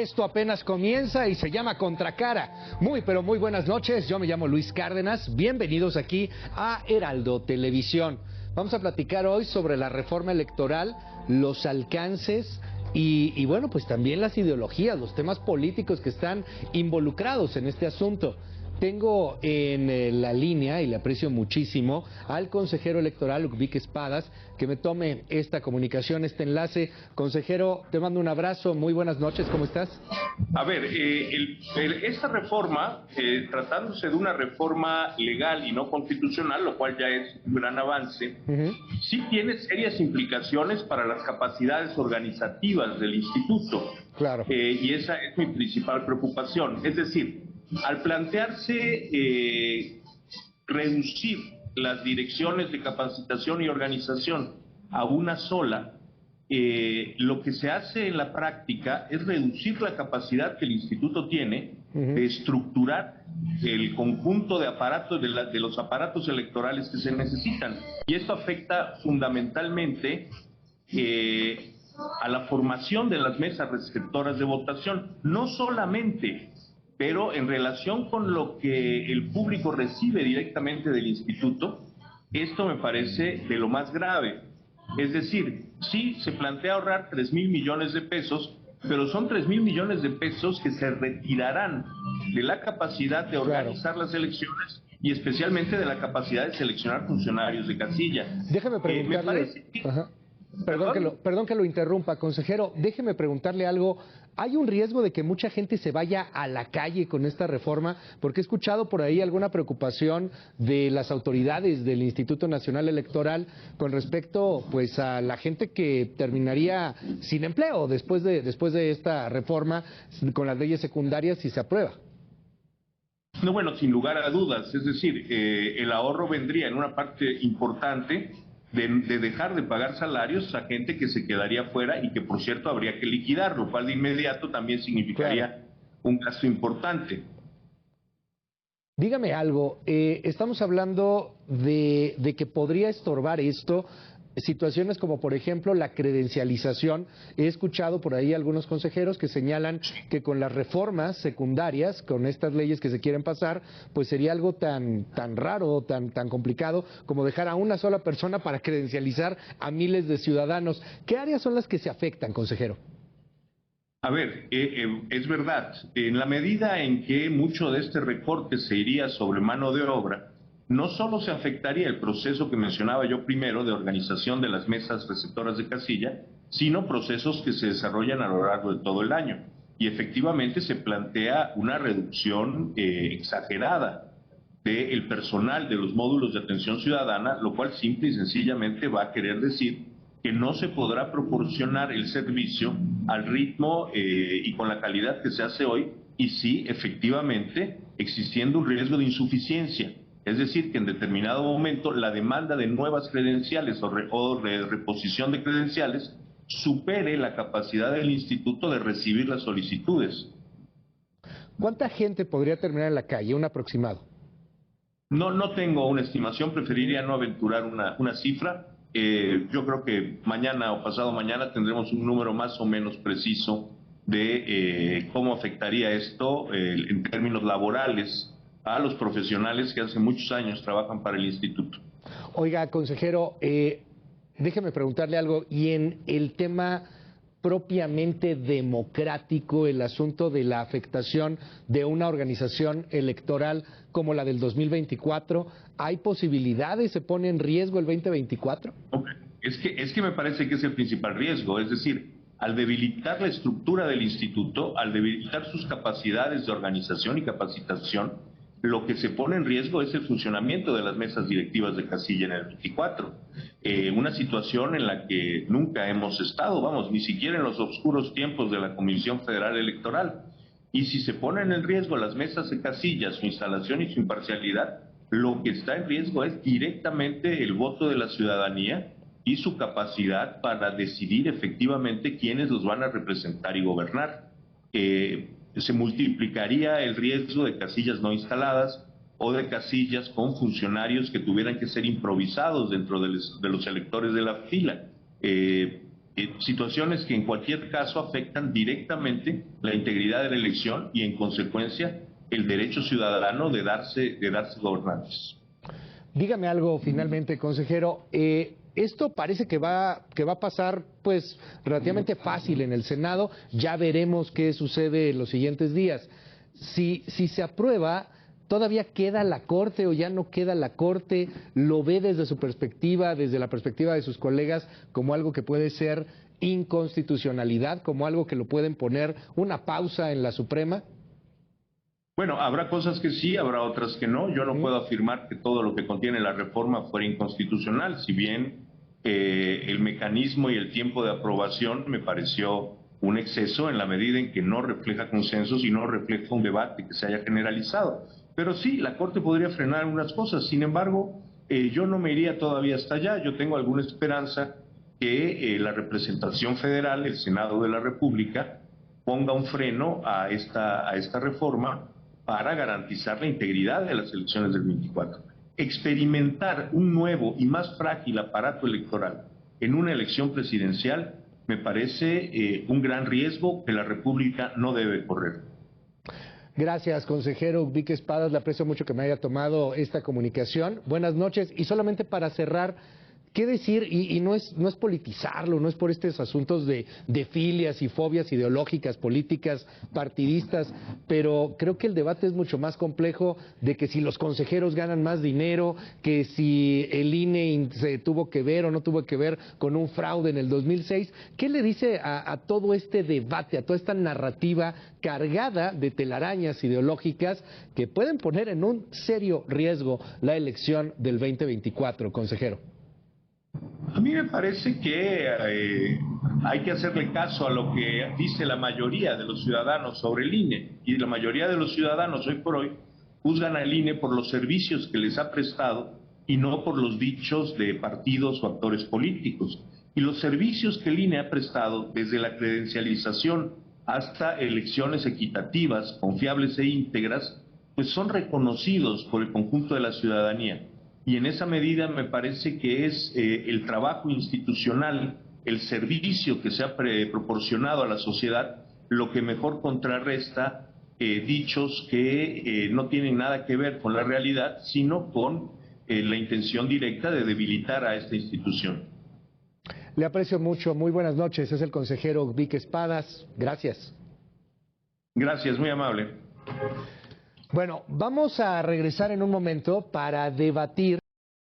Esto apenas comienza y se llama Contracara. Muy, pero muy buenas noches. Yo me llamo Luis Cárdenas. Bienvenidos aquí a Heraldo Televisión. Vamos a platicar hoy sobre la reforma electoral, los alcances y bueno, pues también las ideologías, los temas políticos que están involucrados en este asunto. Tengo en la línea, y le aprecio muchísimo, al consejero electoral Ucbic Espadas, que me tome esta comunicación, este enlace. Consejero, te mando un abrazo, muy buenas noches, ¿cómo estás? A ver, esta reforma, tratándose de una reforma legal y no constitucional, lo cual ya es un gran avance, sí tiene serias implicaciones para las capacidades organizativas del instituto. Claro. Y esa es mi principal preocupación. Es decir, al plantearse reducir las direcciones de capacitación y organización a una sola, lo que se hace en la práctica es reducir la capacidad que el instituto tiene de estructurar el conjunto de aparatos, de los aparatos electorales que se necesitan. Y esto afecta fundamentalmente a la formación de las mesas receptoras de votación, no solamente, pero en relación con lo que el público recibe directamente del instituto. Esto me parece de lo más grave. Es decir, sí se plantea ahorrar 3,000 millones de pesos, pero son 3,000 millones de pesos que se retirarán de la capacidad de organizar las elecciones y especialmente de la capacidad de seleccionar funcionarios de casilla. Déjame preguntarle... me parece que... Perdón que lo interrumpa, consejero. Déjeme preguntarle algo. ¿Hay un riesgo de que mucha gente se vaya a la calle con esta reforma? Porque he escuchado por ahí alguna preocupación de las autoridades del Instituto Nacional Electoral con respecto, pues, a la gente que terminaría sin empleo después de esta reforma con las leyes secundarias si se aprueba. No, bueno, sin lugar a dudas. Es decir, el ahorro vendría en una parte importante de dejar de pagar salarios a gente que se quedaría fuera y que, por cierto, habría que liquidar, lo cual de inmediato también significaría un gasto importante. Dígame algo, estamos hablando de que podría estorbar esto situaciones como, por ejemplo, la credencialización. He escuchado por ahí algunos consejeros que señalan que con las reformas secundarias, con estas leyes que se quieren pasar, pues sería algo tan raro, tan complicado, como dejar a una sola persona para credencializar a miles de ciudadanos. ¿Qué áreas son las que se afectan, consejero? A ver, es verdad, en la medida en que mucho de este recorte se iría sobre mano de obra, no solo se afectaría el proceso que mencionaba yo primero de organización de las mesas receptoras de casilla, sino procesos que se desarrollan a lo largo de todo el año. Y efectivamente se plantea una reducción exagerada del personal de los módulos de atención ciudadana, lo cual simple y sencillamente va a querer decir que no se podrá proporcionar el servicio al ritmo y con la calidad que se hace hoy, y sí, efectivamente, existiendo un riesgo de insuficiencia. Es decir, que en determinado momento la demanda de nuevas credenciales o de reposición de credenciales supere la capacidad del instituto de recibir las solicitudes. ¿Cuánta gente podría terminar en la calle? Un aproximado. No tengo una estimación, preferiría no aventurar una cifra. Yo creo que mañana o pasado mañana tendremos un número más o menos preciso de cómo afectaría esto en términos laborales a los profesionales que hace muchos años trabajan para el instituto. Oiga, consejero, déjeme preguntarle algo, y en el tema propiamente democrático, el asunto de la afectación de una organización electoral como la del 2024, ¿hay posibilidades? ¿Se pone en riesgo el 2024? Okay. Es que me parece que es el principal riesgo, es decir, al debilitar la estructura del instituto, al debilitar sus capacidades de organización y capacitación, lo que se pone en riesgo es el funcionamiento de las mesas directivas de casilla en el 24. Una situación en la que nunca hemos estado, vamos, ni siquiera en los oscuros tiempos de la Comisión Federal Electoral. Y si se ponen en riesgo las mesas de casilla, su instalación y su imparcialidad, lo que está en riesgo es directamente el voto de la ciudadanía y su capacidad para decidir efectivamente quiénes los van a representar y gobernar. Se multiplicaría el riesgo de casillas no instaladas o de casillas con funcionarios que tuvieran que ser improvisados dentro de los electores de la fila. situaciones que en cualquier caso afectan directamente la integridad de la elección y en consecuencia el derecho ciudadano de darse gobernantes. Dígame algo finalmente, consejero. Esto parece que va a pasar pues relativamente fácil en el Senado. Ya veremos qué sucede en los siguientes días. Si se aprueba, ¿todavía queda la Corte o ya no queda la Corte? ¿Lo ve desde su perspectiva, desde la perspectiva de sus colegas, como algo que puede ser inconstitucionalidad, como algo que lo pueden poner una pausa en la Suprema? Bueno, habrá cosas que sí, habrá otras que no. Yo no puedo afirmar que todo lo que contiene la reforma fuera inconstitucional, si bien el mecanismo y el tiempo de aprobación me pareció un exceso en la medida en que no refleja consensos y no refleja un debate que se haya generalizado. Pero sí, la Corte podría frenar unas cosas. Sin embargo, yo no me iría todavía hasta allá. Yo tengo alguna esperanza que la representación federal, el Senado de la República, ponga un freno a esta reforma para garantizar la integridad de las elecciones del 24. Experimentar un nuevo y más frágil aparato electoral en una elección presidencial me parece un gran riesgo que la República no debe correr. Gracias, consejero Ubique Espadas, le aprecio mucho que me haya tomado esta comunicación. Buenas noches, y solamente para cerrar, ¿qué decir? Y no es politizarlo, no es por estos asuntos de filias y fobias ideológicas, políticas, partidistas, pero creo que el debate es mucho más complejo, de que si los consejeros ganan más dinero, que si el INE se tuvo que ver o no tuvo que ver con un fraude en el 2006. ¿Qué le dice a todo este debate, a toda esta narrativa cargada de telarañas ideológicas que pueden poner en un serio riesgo la elección del 2024, consejero? A mí me parece que hay que hacerle caso a lo que dice la mayoría de los ciudadanos sobre el INE. Y la mayoría de los ciudadanos hoy por hoy juzgan al INE por los servicios que les ha prestado y no por los dichos de partidos o actores políticos. Y los servicios que el INE ha prestado, desde la credencialización hasta elecciones equitativas, confiables e íntegras, pues son reconocidos por el conjunto de la ciudadanía. Y en esa medida me parece que es el trabajo institucional, el servicio que se ha proporcionado a la sociedad, lo que mejor contrarresta dichos que no tienen nada que ver con la realidad, sino con la intención directa de debilitar a esta institución. Le aprecio mucho, muy buenas noches, es el consejero Ubique Espadas, gracias. Gracias, muy amable. Bueno, vamos a regresar en un momento para debatir